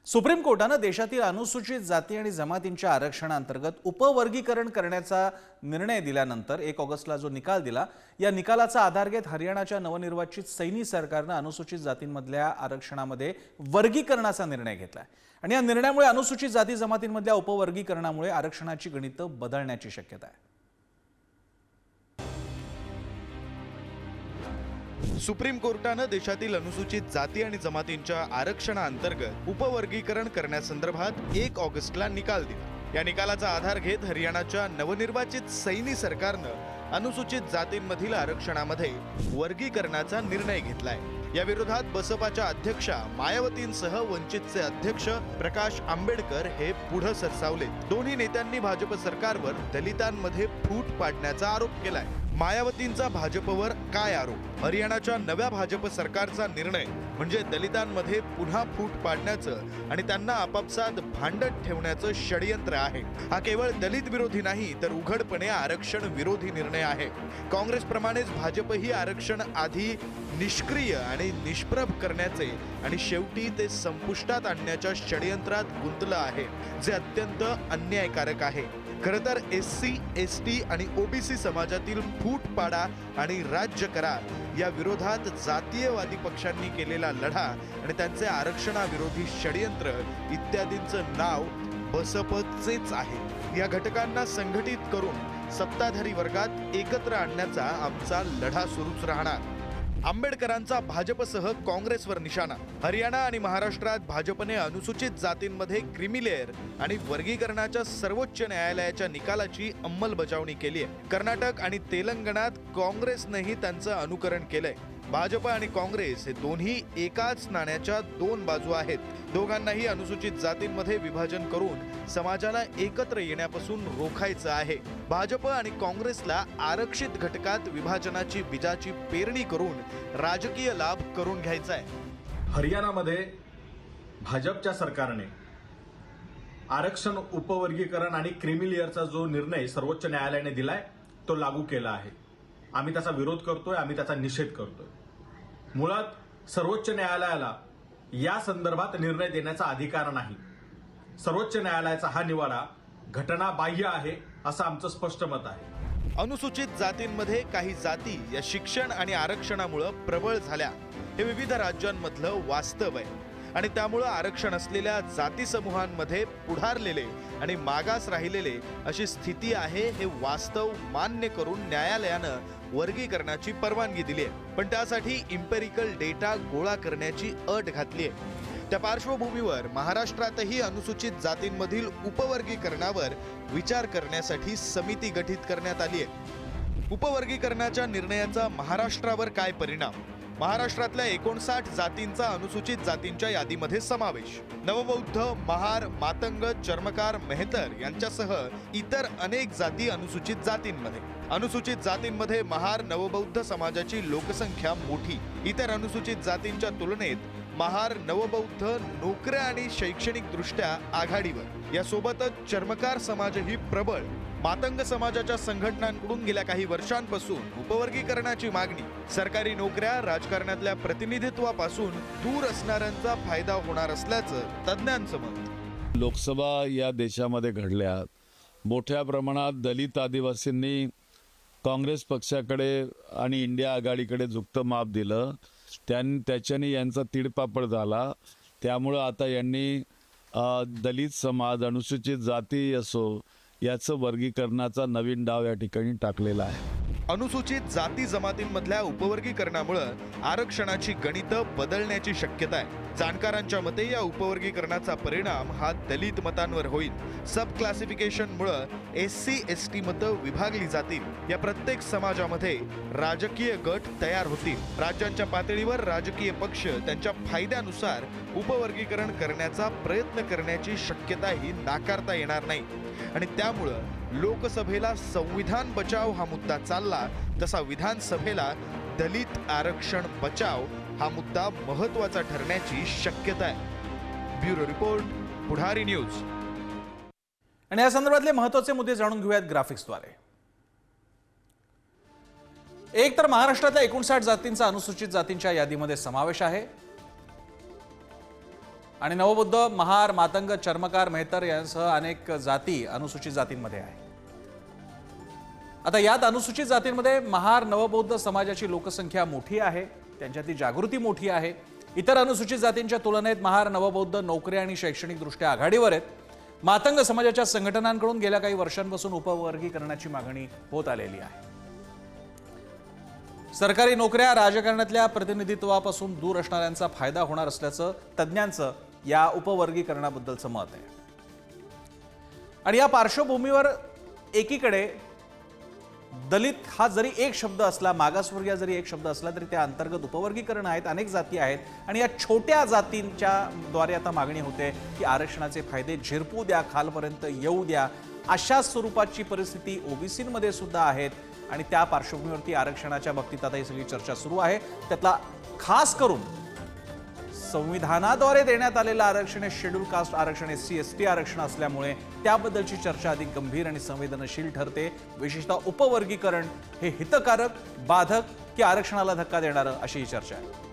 Supreme कोर्टाने देशातील अनुसूचित जाती आणि जमातींच्या आरक्षणाअंतर्गत उपवर्गीकरण करण्याचा निर्णय दिल्यानंतर 1 ऑगस्टला जो निकाल दिला, या निकालाचा आधार घेत हरियाणाच्या नवनिर्वाचित सैनी सरकारने अनुसूचित जातींमधल्या आरक्षणामध्ये वर्गीकरणाचा निर्णय घेतलाय आणि या निर्णयामुळे अनुसूचित जाती जमातींमधल्या उपवर्गीकरणामुळे आरक्षणाची गणितं बदलण्याची शक्यता आहे। सुप्रीम कोर्टाने देशातील अनुसूचित जाती आणि जमातींच्या आरक्षणाअंतर्गत उपवर्गीकरण करण्यासंदर्भात 1 ऑगस्टला निकाल दिला। या निकालाचा आधार घेत हरियाणाच्या नवनिर्वाचित सैनी सरकारनं अनुसूचित जातींमधील आरक्षणामध्ये वर्गीकरणाचा निर्णय घेतलाय। या विरोधात बसपाच्या अध्यक्षा मायावतींसह वंचितचे अध्यक्ष प्रकाश आंबेडकर हे पुढे सरसावले। दोन्ही नेत्यांनी भाजप सरकारवर दलितांमध्ये फूट पाडण्याचा आरोप केलाय। मायावतींचा भाजपवर काय आरोप? हरियाणाच्या नव्या भाजप सरकारचा निर्णय म्हणजे दलितांमध्ये पुन्हा फूट पाडण्याचं आणि त्यांना आपापसात भांडत ठेवण्याचं षडयंत्र आहे। हा केवळ दलित विरोधी नाही तर उघडपणे आरक्षण विरोधी निर्णय आहे। काँग्रेसप्रमाणेच भाजपही आरक्षण आधी निष्क्रिय आणि निष्प्रभ करण्याचे आणि शेवटी ते संपुष्टात आणण्याच्या षडयंत्रात गुंतलं आहे, जे अत्यंत अन्यायकारक आहे। खरं तर SC, ST आणि OBC समाजातील फूट पाडा आणि राज्य करा या विरोधात जातीयवादी पक्षांनी केलेला लढा आणि त्यांचे आरक्षणाविरोधी षडयंत्र इत्यादींचं नाव बसपचेच आहे। या घटकांना संघटित करून सत्ताधारी वर्गात एकत्र आणण्याचा आमचा लढा सुरूच राहणार। आंबेडकरांचा भाजपसह काँग्रेसवर निशाणा। हरियाणा आणि महाराष्ट्रात भाजपने अनुसूचित जातींमध्ये क्रीमी लेअर आणि वर्गीकरणाच्या सर्वोच्च न्यायालयाच्या निकालाची अंमलबजावणी केली आहे। कर्नाटक आणि तेलंगणात काँग्रेसनेही त्यांचं अनुकरण केलंय। भाजप आणि काँग्रेस हे दोन्ही एकाच नाण्याच्या दोन बाजू आहेत। दोघांनाही अनुसूचित जातींमध्ये विभाजन करून समाजाला एकत्र येण्यापासून रोखायचं आहे। भाजप आणि काँग्रेसला आरक्षित घटकात विभाजनाची बीजाची पेरणी करून राजकीय लाभ करून घ्यायचा आहे। हरियाणामध्ये भाजपच्या सरकारने आरक्षण उपवर्गीकरण आणि क्रीमी लेअरचा जो निर्णय सर्वोच्च न्यायालयाने दिलाय तो लागू केला आहे। आम्ही त्याचा विरोध करतोय, आम्ही त्याचा निषेध करतोय। मुळात सर्वोच्च न्यायालयाला या संदर्भात निर्णय देण्याचा अधिकार नाही। सर्वोच्च न्यायालयाचा हा निवाडा घटनाबाह्य आहे असं आमचं स्पष्ट मत आहे। अनुसूचित जातींमध्ये काही जाती या शिक्षण आणि आरक्षणामुळे प्रबळ झाल्या हे विविध राज्यांमधलं वास्तव आहे आणि त्यामुळे आरक्षण असलेल्या जाती समूहांमध्ये पुढारलेले आणि मागास राहिलेले अशी स्थिती आहे हे वास्तव मान्य करून न्यायालयानं वर्गीकरणाची परवानगी दिली आहे। पण त्यासाठी इम्पेरिकल डेटा गोळा करण्याची अट घातली आहे। त्या पार्श्वभूमीवर महाराष्ट्रातही अनुसूचित जातींमधील उपवर्गीकरणावर विचार करण्यासाठी समिती गठीत करण्यात आली आहे। उपवर्गीकरणाच्या निर्णयाचा महाराष्ट्रावर काय परिणाम? महाराष्ट्रातल्या 59 जातींचा अनुसूचित जातींच्या यादीमध्ये समावेश। नवबौद्ध, महार, मातंग, चर्मकार, मेहतर यांच्यासह इतर अनेक जाती अनुसूचित जातींमध्ये। अनुसूचित जातींमध्ये महार, नवबौद्ध समाजाची लोकसंख्या मोठी। इतर अनुसूचित जातींच्या तुलनेत महार, नवबौद्ध नोकऱ्या आणि शैक्षणिक दृष्ट्या आघाडीवर। यासोबतच चर्मकार समाजही प्रबळ। मातंग समाजाच्या संघटनांकडून गेल्या काही वर्षांपासून उपवर्गीकरणाची मागणी। सरकारी नोकऱ्या राजकारणातल्या प्रतिनिधित्वापासून दूर असणाऱ्यांचा फायदा होणार असल्याचं तज्ज्ञांचं मत। लोकसभा या देशामध्ये घडल्या, मोठ्या प्रमाणात दलित आदिवासींनी काँग्रेस पक्षाकडे आणि इंडिया आघाडीकडे झुकतं माप दिलं। त्याच्याने यांचा तीडपापड झाला। त्यामुळं आता यांनी दलित समाज, अनुसूचित जाती असो याचं वर्गीकरणाचा नवीन डाव या ठिकाणी टाकलेला आहे। अनुसूचित जाती जमातींमधल्या उपवर्गीकरणामुळे आरक्षणाची गणितं बदलण्याची शक्यता आहे। जाणकारांच्या मते या उपवर्गीकरणाचा परिणाम हा दलित मतांवर होईल। सब क्लासिफिकेशनमुळे SC, ST मतं विभागली जातील। या प्रत्येक समाजामध्ये राजकीय गट तयार होतील। राज्यांच्या पातळीवर राजकीय पक्ष त्यांच्या फायद्यानुसार उपवर्गीकरण करण्याचा प्रयत्न करण्याची शक्यताही नाकारता येणार नाही आणि त्यामुळं लोकसभेला संविधान बचाव हा मुद्दा चालला तसा विधानसभेला दलित आरक्षण बचाव हा मुद्दा महत्त्वाचा ठरण्याची शक्यता आहे। ब्युरो रिपोर्ट, पुढारी न्यूज। आणि या संदर्भातले महत्त्वाचे मुद्दे जाणून घेऊयात ग्राफिक्सद्वारे। एक तर महाराष्ट्रातल्या 59 जातींचा अनुसूचित जातींच्या यादीमध्ये समावेश आहे आणि नवबुद्ध, महार, मातंग, चर्मकार, मेहतर यांसह अनेक जाती अनुसूचित जातींमध्ये आहे. आता यात अनुसूचित जातींमध्ये महार नवबौद्ध समाजाची लोकसंख्या मोठी आहे, त्यांच्यातली जागृती मोठी आहे. इतर अनुसूचित जातींच्या तुलनेत महार नवबौद्ध नोकरी आणि शैक्षणिकदृष्ट्या आघाडीवर आहेत. मातंग समाजाच्या संघटनांकडून गेल्या काही वर्षांपासून उपवर्गीकरणाची मागणी होत आलेली आहे. सरकारी नोकऱ्या राजकारणातल्या प्रतिनिधित्वापासून दूर असणाऱ्यांचा फायदा होणार असल्याचं तज्ज्ञांचं या उपवर्गीकरणाबद्दलचं मत आहे. आणि या पार्श्वभूमीवर एकीकडे दलित हा जरी एक शब्द असला, मागासवर्गीय जरी एक शब्द असला, तरी त्या अंतर्गत उपवर्गीकरण आहेत, अनेक जाती आहेत. आणि या छोट्या जातींच्या द्वारे आता मागणी होते की आरक्षणाचे फायदे झिरपू द्या, खालपर्यंत येऊ द्या. अशा स्वरूपाची परिस्थिती ओबीसीमध्ये सुद्धा आहेत. आणि त्या पार्श्वभूमीवरती आरक्षणाच्या बाबतीत आता ही सगळी चर्चा सुरू आहे. त्यातला खास करून संविधानाद्वारे देण्यात आलेलं आरक्षण हे शेड्यूल कास्ट आरक्षण, SC ST आरक्षण असल्यामुळे त्याबद्दलची चर्चा अधिक गंभीर आणि संवेदनशील ठरते. विशेषतः उपवर्गीकरण हे हितकारक, बाधक की आरक्षणाला धक्का देणारं, अशी ही चर्चा आहे.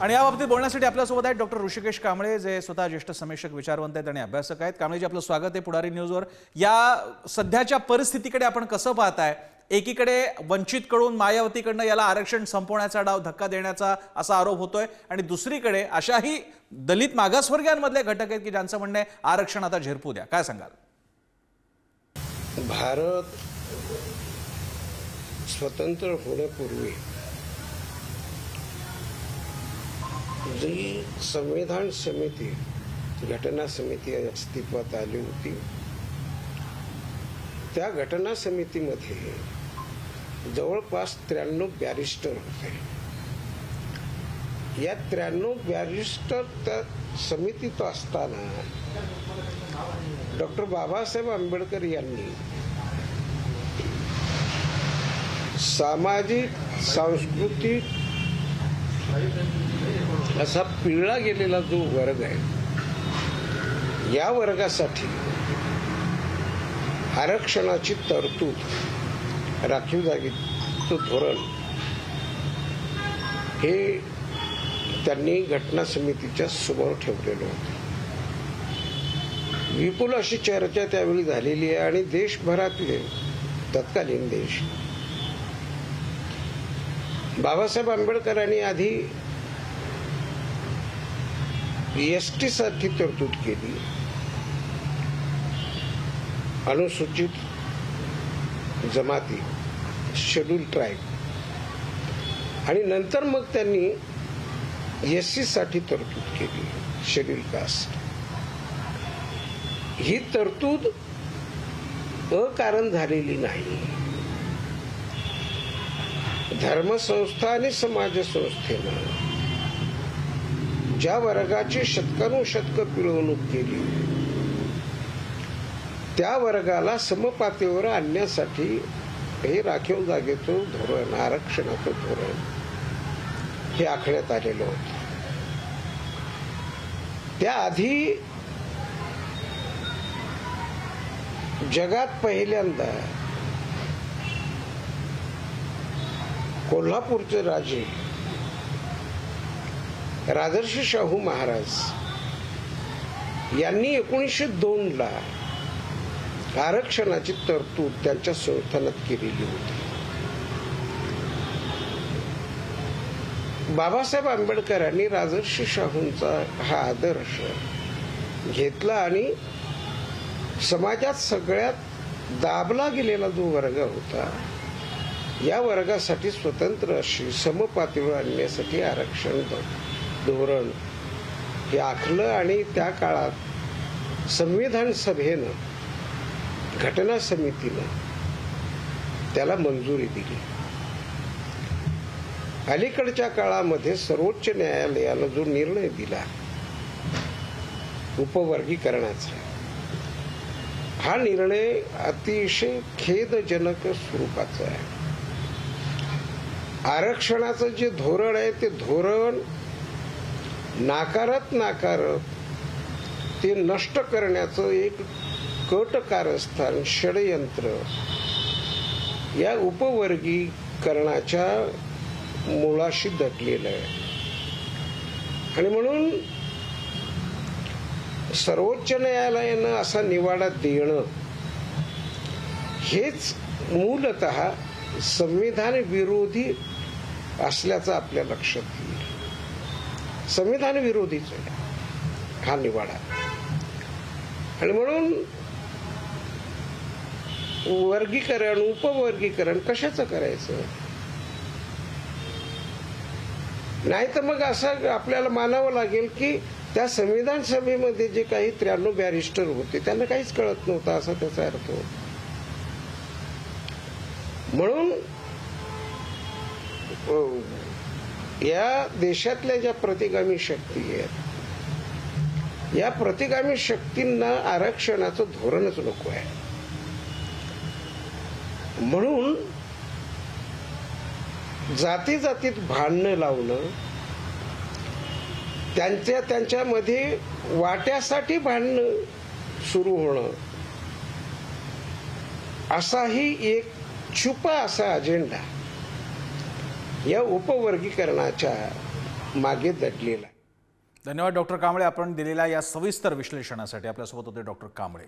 आणि याबाबतीत बोलण्यासाठी आपल्यासोबत आहेत डॉक्टर ऋषिकेश कांबळे, जे स्वतः ज्येष्ठ समीक्षक, विचारवंत आहेत आणि अभ्यासक आहेत. कांबळेजी, आपलं स्वागत आहे पुढारी न्यूजवर. या सध्याच्या परिस्थितीकडे आपण कसं पाहताय? एकीकडे वंचितकडून, मायावतीकडनं याला आरक्षण संपवण्याचा डाव, धक्का देण्याचा असा आरोप होतोय, आणि दुसरीकडे अशाही दलित मागासवर्गीयांमधले घटक आहेत की ज्यांचं म्हणणं आहे आरक्षण आता झिरपू द्या. काय सांगाल? भारत स्वतंत्र होण्यापूर्वी जी संविधान समिती, घटना समिती अस्तित्वात आली होती, त्या घटना समितीमध्ये जवळपास 93 बॅरिस्टर होते. या 93 बॅरिस्टर त्या समितीत असताना डॉक्टर बाबासाहेब आंबेडकर यांनी सामाजिक, सांस्कृतिक असा पिळला गेलेला जो वर्ग आहे, या वर्गासाठी आरक्षणाची तरतूद, राखीव जागेचं धोरण हे त्यांनी घटना समितीच्या समोर ठेवलेलं होतं. विपुल अशी चर्चा त्यावेळी झालेली आहे आणि देशभरातले तत्कालीन देश बाबासाहेब आंबेडकरांनी आधी ST साठी तरतूद केली, अनुसूचित जमाती, शेड्यूल ट्राईब, आणि नंतर मग त्यांनी SC साठी तरतूद केली, शेड्यूल कास्ट. ही तरतूद अकारण झालेली नाही. धर्मसंस्था आणि समाजसंस्थेनं ज्या वर्गाची शतकानुशतकं पिळवणूक केली, त्या वर्गाला समपातळीवर आणण्यासाठी हे राखीव जागेचं धोरण, आरक्षणाचं धोरण हे आखण्यात आलेलं होतं. त्याआधी जगात पहिल्यांदा कोल्हापूरचे राजे राजर्षी शाहू महाराज यांनी 1902 आरक्षणाची तरतूद त्यांच्या संस्थानात केलेली होती. बाबासाहेब आंबेडकरांनी राजर्षी शाहूंचा हा आदर्श घेतला आणि समाजात सगळ्यात दाबला गेलेला जो वर्ग होता, या वर्गासाठी स्वतंत्र अशी समपातळीवर आणण्यासाठी आरक्षण धोरण हे आखलं. आणि त्या काळात संविधान सभेनं, घटना समितीनं त्याला मंजुरी दिली. अलीकडच्या काळामध्ये सर्वोच्च न्यायालयानं जो निर्णय दिला उपवर्गीकरणाचा, हा निर्णय अतिशय खेदजनक स्वरूपाचा आहे. आरक्षणाचं जे धोरण आहे ते धोरण नाकारत ते नष्ट करण्याचं एक कट कारस्थान, षडयंत्र या उपवर्गीकरणाच्या मुळाशी दटलेलं आहे. आणि म्हणून सर्वोच्च न्यायालयानं असा निवाडा देणं हेच मूलतः संविधान विरोधी असल्याचं आपल्या लक्षात येईल. संविधान विरोधीच आहे हा निवाडा. आणि म्हणून वर्गीकरण उपवर्गीकरण कशाचं करायचं? नाही तर मग असं आपल्याला मानावं लागेल की त्या संविधान सभेमध्ये जे काही 93 बॅरिस्टर होते त्यांना काहीच कळत नव्हतं असा त्याचा अर्थ होता. म्हणून या देशातल्या ज्या प्रतिगामी शक्ती आहेत या प्रतिगामी शक्तींना आरक्षणाचं धोरणच नको आहे. म्हणून जाती जातीत भांडणं लावणं त्यांच्यामध्ये वाट्यासाठी भांडणं सुरू होणं असाही एक छुपा असा अजेंडा या उपवर्गीकरणाच्या मागे दडलेला आहे. धन्यवाद डॉक्टर कांबळे, आपण दिलेल्या या सविस्तर विश्लेषणासाठी. आपल्यासोबत होते डॉक्टर कांबळे.